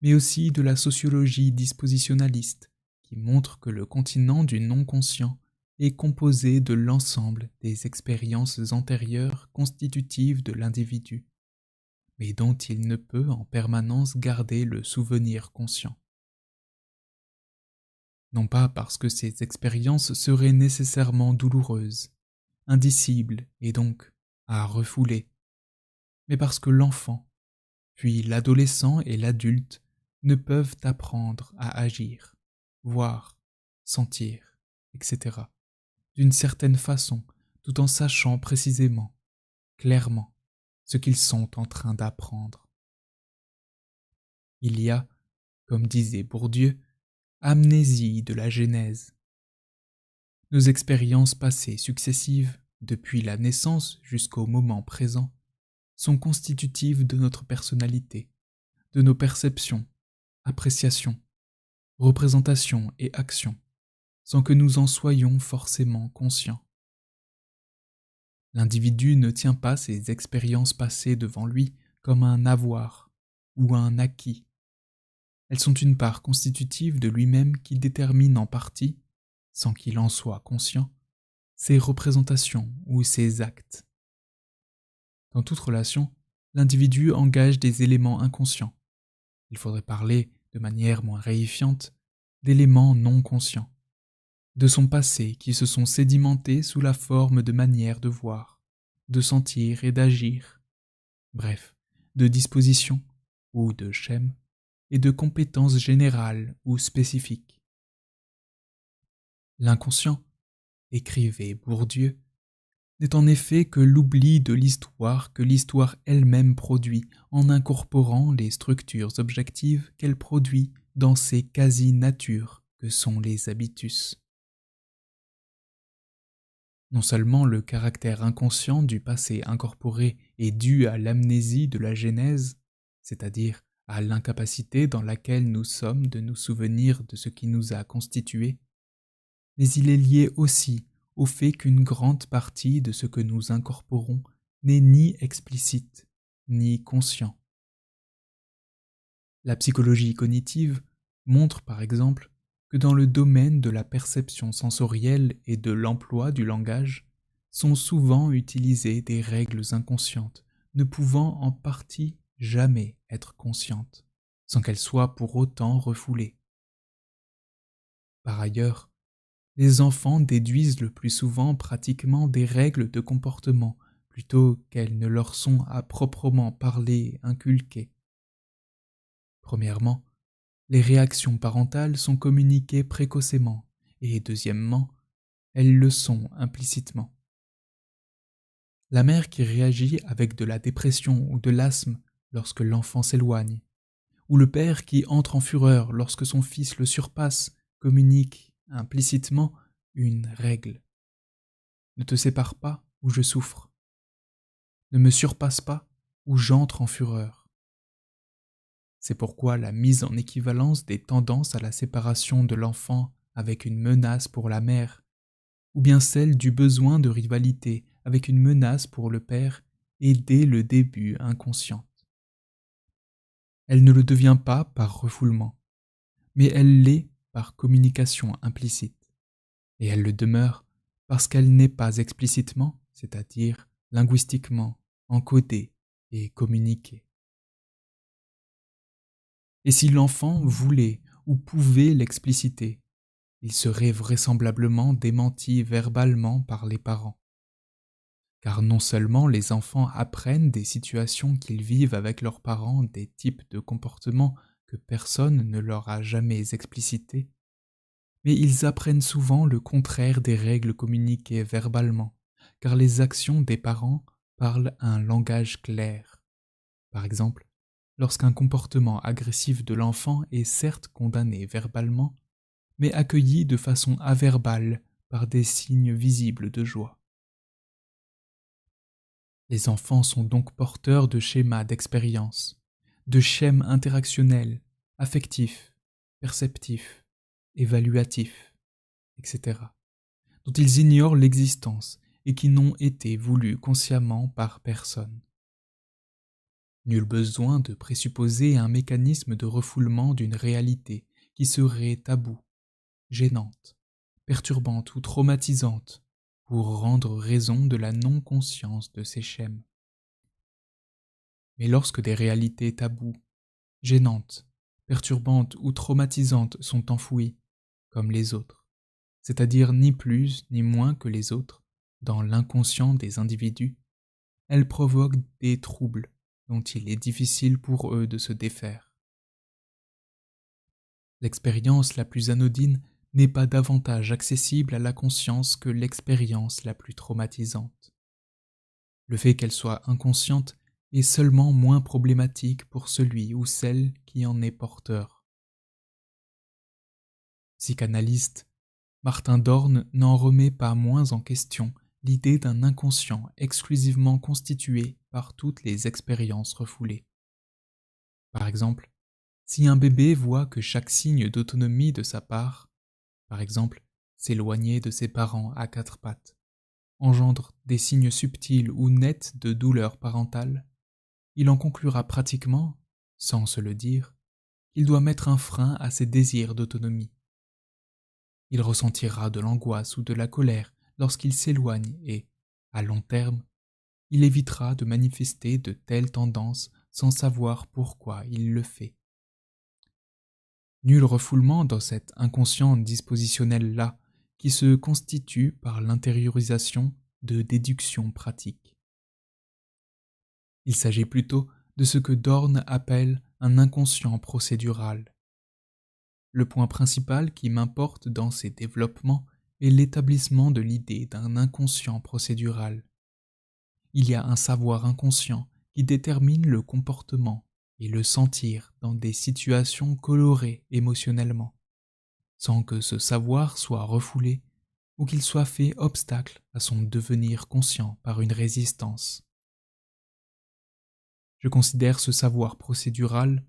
[SPEAKER 1] mais aussi de la sociologie dispositionnaliste, qui montre que le continent du non-conscient est composé de l'ensemble des expériences antérieures constitutives de l'individu, mais dont il ne peut en permanence garder le souvenir conscient. Non pas parce que ces expériences seraient nécessairement douloureuses, indicibles et donc à refouler, mais parce que l'enfant, puis l'adolescent et l'adulte ne peuvent apprendre à agir, voir, sentir, etc., d'une certaine façon, tout en sachant précisément, clairement, ce qu'ils sont en train d'apprendre. Il y a, comme disait Bourdieu, amnésie de la genèse. Nos expériences passées successives, depuis la naissance jusqu'au moment présent, sont constitutives de notre personnalité, de nos perceptions, appréciations, représentations et actions, sans que nous en soyons forcément conscients. L'individu ne tient pas ses expériences passées devant lui comme un avoir ou un acquis. Elles sont une part constitutive de lui-même qui détermine en partie, sans qu'il en soit conscient, ses représentations ou ses actes. Dans toute relation, l'individu engage des éléments inconscients. Il faudrait parler, de manière moins réifiante, d'éléments non conscients, de son passé qui se sont sédimentés sous la forme de manières de voir, de sentir et d'agir, bref, de dispositions ou de schèmes et de compétences générales ou spécifiques. L'inconscient, écrivait Bourdieu, n'est en effet que l'oubli de l'histoire que l'histoire elle-même produit en incorporant les structures objectives qu'elle produit dans ses quasi-natures que sont les habitus. Non seulement le caractère inconscient du passé incorporé est dû à l'amnésie de la genèse, c'est-à-dire à l'incapacité dans laquelle nous sommes de nous souvenir de ce qui nous a constitués, mais il est lié aussi au fait qu'une grande partie de ce que nous incorporons n'est ni explicite ni conscient. La psychologie cognitive montre par exemple que dans le domaine de la perception sensorielle et de l'emploi du langage, sont souvent utilisées des règles inconscientes, ne pouvant en partie jamais être conscientes, sans qu'elles soient pour autant refoulées. Par ailleurs, les enfants déduisent le plus souvent pratiquement des règles de comportement, plutôt qu'elles ne leur sont à proprement parler inculquées. Premièrement, les réactions parentales sont communiquées précocement et deuxièmement, elles le sont implicitement. La mère qui réagit avec de la dépression ou de l'asthme lorsque l'enfant s'éloigne, ou le père qui entre en fureur lorsque son fils le surpasse, communique implicitement une règle. Ne te sépare pas ou je souffre. Ne me surpasse pas ou j'entre en fureur. C'est pourquoi la mise en équivalence des tendances à la séparation de l'enfant avec une menace pour la mère, ou bien celle du besoin de rivalité avec une menace pour le père, est dès le début inconsciente. Elle ne le devient pas par refoulement, mais elle l'est par communication implicite, et elle le demeure parce qu'elle n'est pas explicitement, c'est-à-dire linguistiquement, encodée et communiquée. Et si l'enfant voulait ou pouvait l'expliciter, il serait vraisemblablement démenti verbalement par les parents. Car non seulement les enfants apprennent des situations qu'ils vivent avec leurs parents des types de comportements que personne ne leur a jamais explicités, mais ils apprennent souvent le contraire des règles communiquées verbalement, car les actions des parents parlent un langage clair. Par exemple, lorsqu'un comportement agressif de l'enfant est certes condamné verbalement, mais accueilli de façon averbale par des signes visibles de joie. Les enfants sont donc porteurs de schémas d'expérience, de schèmes interactionnels, affectifs, perceptifs, évaluatifs, etc., dont ils ignorent l'existence et qui n'ont été voulus consciemment par personne. Nul besoin de présupposer un mécanisme de refoulement d'une réalité qui serait taboue, gênante, perturbante ou traumatisante pour rendre raison de la non-conscience de ces schèmes. Mais lorsque des réalités taboues, gênantes, perturbantes ou traumatisantes sont enfouies, comme les autres, c'est-à-dire ni plus ni moins que les autres, dans l'inconscient des individus, elles provoquent des troubles dont il est difficile pour eux de se défaire. L'expérience la plus anodine n'est pas davantage accessible à la conscience que l'expérience la plus traumatisante. Le fait qu'elle soit inconsciente est seulement moins problématique pour celui ou celle qui en est porteur. Psychanalyste, Martin Dorn n'en remet pas moins en question l'idée d'un inconscient exclusivement constitué par toutes les expériences refoulées. Par exemple, si un bébé voit que chaque signe d'autonomie de sa part, par exemple s'éloigner de ses parents à quatre pattes, engendre des signes subtils ou nets de douleur parentale, il en conclura pratiquement, sans se le dire, qu'il doit mettre un frein à ses désirs d'autonomie. Il ressentira de l'angoisse ou de la colère lorsqu'il s'éloigne et, à long terme, il évitera de manifester de telles tendances sans savoir pourquoi il le fait. Nul refoulement dans cet inconscient dispositionnel-là qui se constitue par l'intériorisation de déductions pratiques. Il s'agit plutôt de ce que Dorn appelle un inconscient procédural. Le point principal qui m'importe dans ces développements est l'établissement de l'idée d'un inconscient procédural. Il y a un savoir inconscient qui détermine le comportement et le sentir dans des situations colorées émotionnellement, sans que ce savoir soit refoulé ou qu'il soit fait obstacle à son devenir conscient par une résistance. Je considère ce savoir procédural,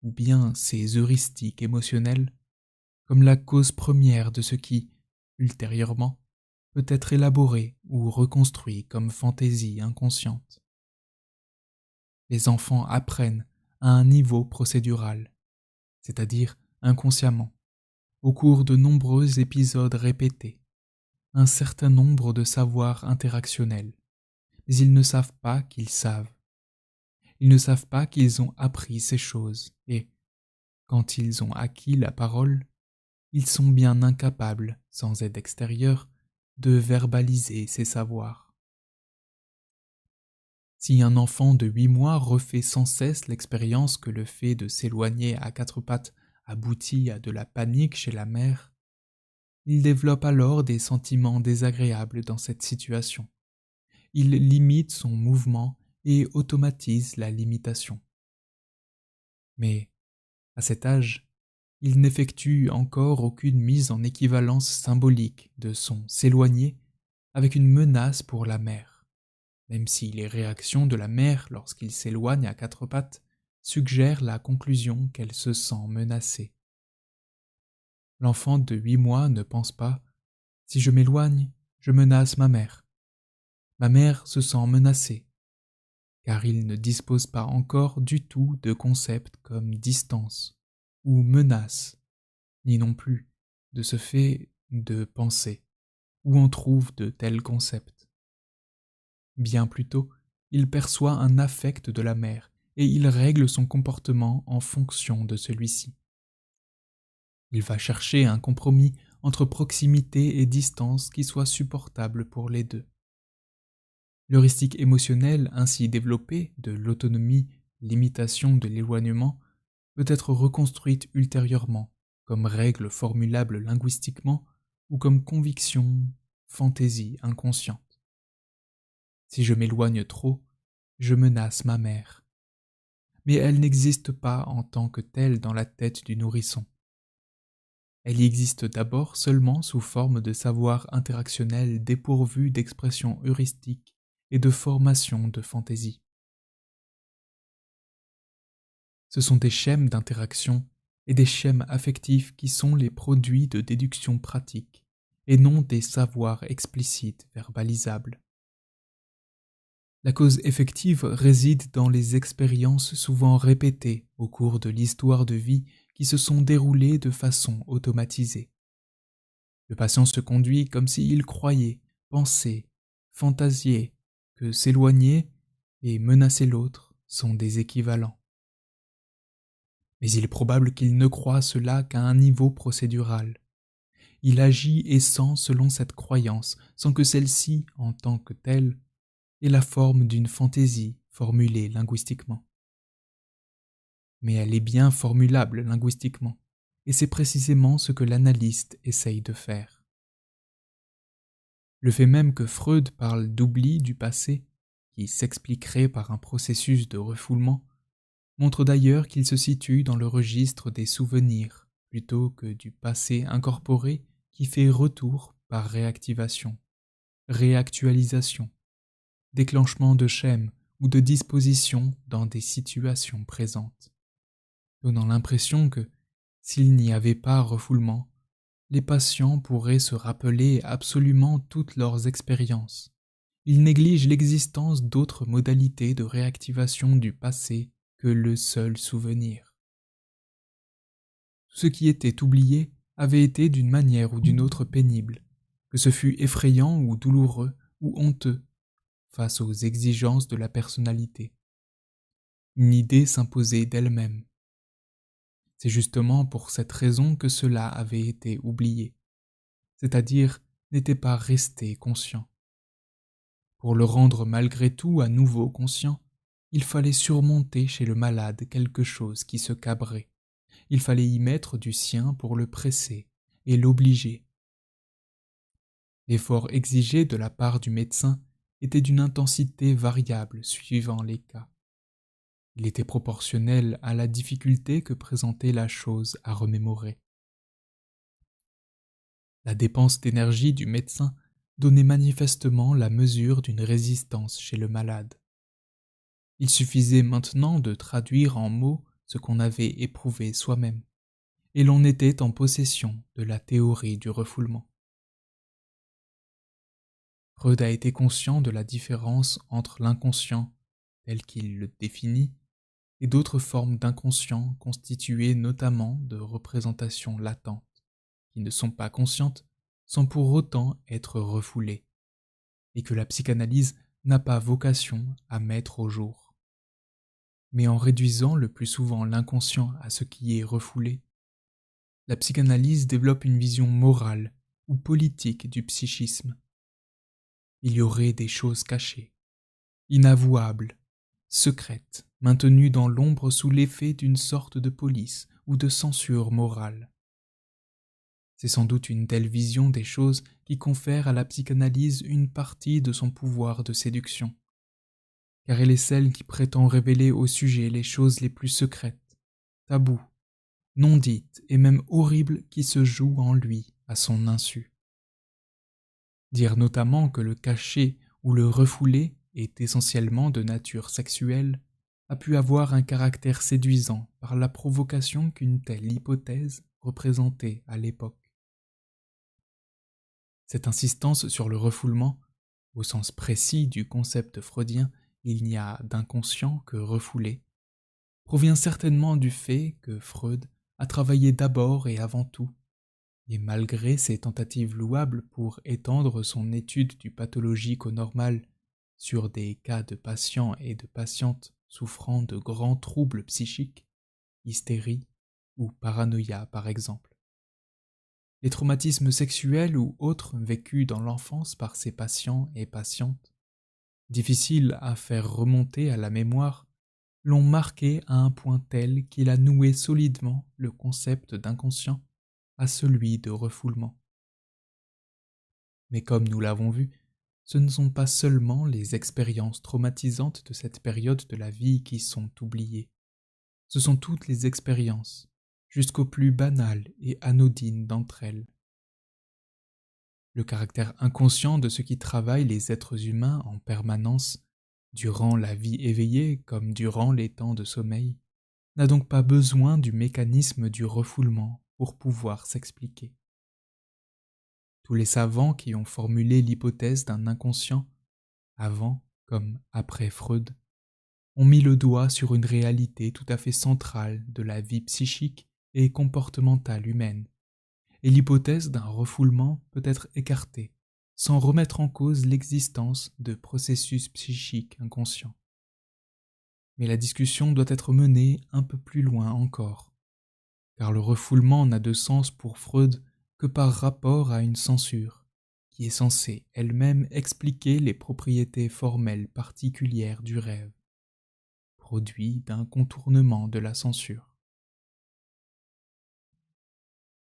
[SPEAKER 1] ou bien ces heuristiques émotionnelles, comme la cause première de ce qui, ultérieurement, peut être élaboré ou reconstruit comme fantaisie inconsciente. Les enfants apprennent à un niveau procédural, c'est-à-dire inconsciemment, au cours de nombreux épisodes répétés, un certain nombre de savoirs interactionnels, mais ils ne savent pas qu'ils savent. Ils ne savent pas qu'ils ont appris ces choses, et, quand ils ont acquis la parole, ils sont bien incapables, sans aide extérieure, de verbaliser ces savoirs. Si un enfant de 8 mois refait sans cesse l'expérience que le fait de s'éloigner à quatre pattes aboutit à de la panique chez la mère, il développe alors des sentiments désagréables dans cette situation. Il limite son mouvement et automatise la limitation. Mais, à cet âge, il n'effectue encore aucune mise en équivalence symbolique de son s'éloigner avec une menace pour la mère, même si les réactions de la mère lorsqu'il s'éloigne à quatre pattes suggèrent la conclusion qu'elle se sent menacée. L'enfant de 8 mois ne pense pas « si je m'éloigne, je menace ma mère ». Ma mère se sent menacée, car il ne dispose pas encore du tout de concepts comme distance ou menace, ni non plus de ce fait de penser, où on trouve de tels concepts. Bien plutôt, il perçoit un affect de la mère et il règle son comportement en fonction de celui-ci. Il va chercher un compromis entre proximité et distance qui soit supportable pour les deux. L'heuristique émotionnelle ainsi développée de l'autonomie, l'imitation de l'éloignement peut être reconstruite ultérieurement comme règle formulable linguistiquement ou comme conviction, fantaisie inconsciente. Si je m'éloigne trop, je menace ma mère. Mais elle n'existe pas en tant que telle dans la tête du nourrisson. Elle y existe d'abord seulement sous forme de savoir interactionnel dépourvu d'expression heuristique et de formation de fantaisie. Ce sont des schèmes d'interaction et des schèmes affectifs qui sont les produits de déduction pratique et non des savoirs explicites verbalisables. La cause effective réside dans les expériences souvent répétées au cours de l'histoire de vie qui se sont déroulées de façon automatisée. Le patient se conduit comme s'il croyait, pensait, fantasiait que s'éloigner et menacer l'autre sont des équivalents. Mais il est probable qu'il ne croit cela qu'à un niveau procédural. Il agit et sent selon cette croyance, sans que celle-ci, en tant que telle, ait la forme d'une fantaisie formulée linguistiquement. Mais elle est bien formulable linguistiquement, et c'est précisément ce que l'analyste essaye de faire. Le fait même que Freud parle d'oubli du passé, qui s'expliquerait par un processus de refoulement, montre d'ailleurs qu'il se situe dans le registre des souvenirs, plutôt que du passé incorporé qui fait retour par réactivation, réactualisation, déclenchement de schèmes ou de dispositions dans des situations présentes, donnant l'impression que, s'il n'y avait pas refoulement, les patients pourraient se rappeler absolument toutes leurs expériences. Ils négligent l'existence d'autres modalités de réactivation du passé que le seul souvenir. Tout ce qui était oublié avait été d'une manière ou d'une autre pénible, que ce fût effrayant ou douloureux ou honteux, face aux exigences de la personnalité. Une idée s'imposait d'elle-même. C'est justement pour cette raison que cela avait été oublié, c'est-à-dire n'était pas resté conscient. Pour le rendre malgré tout à nouveau conscient, il fallait surmonter chez le malade quelque chose qui se cabrait. Il fallait y mettre du sien pour le presser et l'obliger. L'effort exigé de la part du médecin était d'une intensité variable suivant les cas. Il était proportionnel à la difficulté que présentait la chose à remémorer. La dépense d'énergie du médecin donnait manifestement la mesure d'une résistance chez le malade. Il suffisait maintenant de traduire en mots ce qu'on avait éprouvé soi-même, et l'on était en possession de la théorie du refoulement. Freud a été conscient de la différence entre l'inconscient, tel qu'il le définit, et d'autres formes d'inconscient constituées notamment de représentations latentes, qui ne sont pas conscientes sans pour autant être refoulées, et que la psychanalyse n'a pas vocation à mettre au jour. Mais en réduisant le plus souvent l'inconscient à ce qui est refoulé, la psychanalyse développe une vision morale ou politique du psychisme. Il y aurait des choses cachées, inavouables, secrètes, maintenues dans l'ombre sous l'effet d'une sorte de police ou de censure morale. C'est sans doute une telle vision des choses qui confère à la psychanalyse une partie de son pouvoir de séduction, car elle est celle qui prétend révéler au sujet les choses les plus secrètes, taboues, non dites et même horribles qui se jouent en lui à son insu. Dire notamment que le caché ou le refoulé est essentiellement de nature sexuelle a pu avoir un caractère séduisant par la provocation qu'une telle hypothèse représentait à l'époque. Cette insistance sur le refoulement, au sens précis du concept freudien, il n'y a d'inconscient que refoulé, provient certainement du fait que Freud a travaillé d'abord et avant tout, et malgré ses tentatives louables pour étendre son étude du pathologique au normal sur des cas de patients et de patientes souffrant de grands troubles psychiques, hystérie ou paranoïa par exemple. Les traumatismes sexuels ou autres vécus dans l'enfance par ces patients et patientes, difficiles à faire remonter à la mémoire, l'ont marqué à un point tel qu'il a noué solidement le concept d'inconscient à celui de refoulement. Mais comme nous l'avons vu, ce ne sont pas seulement les expériences traumatisantes de cette période de la vie qui sont oubliées. Ce sont toutes les expériences, jusqu'aux plus banales et anodines d'entre elles. Le caractère inconscient de ce qui travaille les êtres humains en permanence, durant la vie éveillée comme durant les temps de sommeil, n'a donc pas besoin du mécanisme du refoulement pour pouvoir s'expliquer. Tous les savants qui ont formulé l'hypothèse d'un inconscient, avant comme après Freud, ont mis le doigt sur une réalité tout à fait centrale de la vie psychique et comportementale humaine, et l'hypothèse d'un refoulement peut être écartée sans remettre en cause l'existence de processus psychiques inconscients. Mais la discussion doit être menée un peu plus loin encore, car le refoulement n'a de sens pour Freud que par rapport à une censure, qui est censée elle-même expliquer les propriétés formelles particulières du rêve, produit d'un contournement de la censure.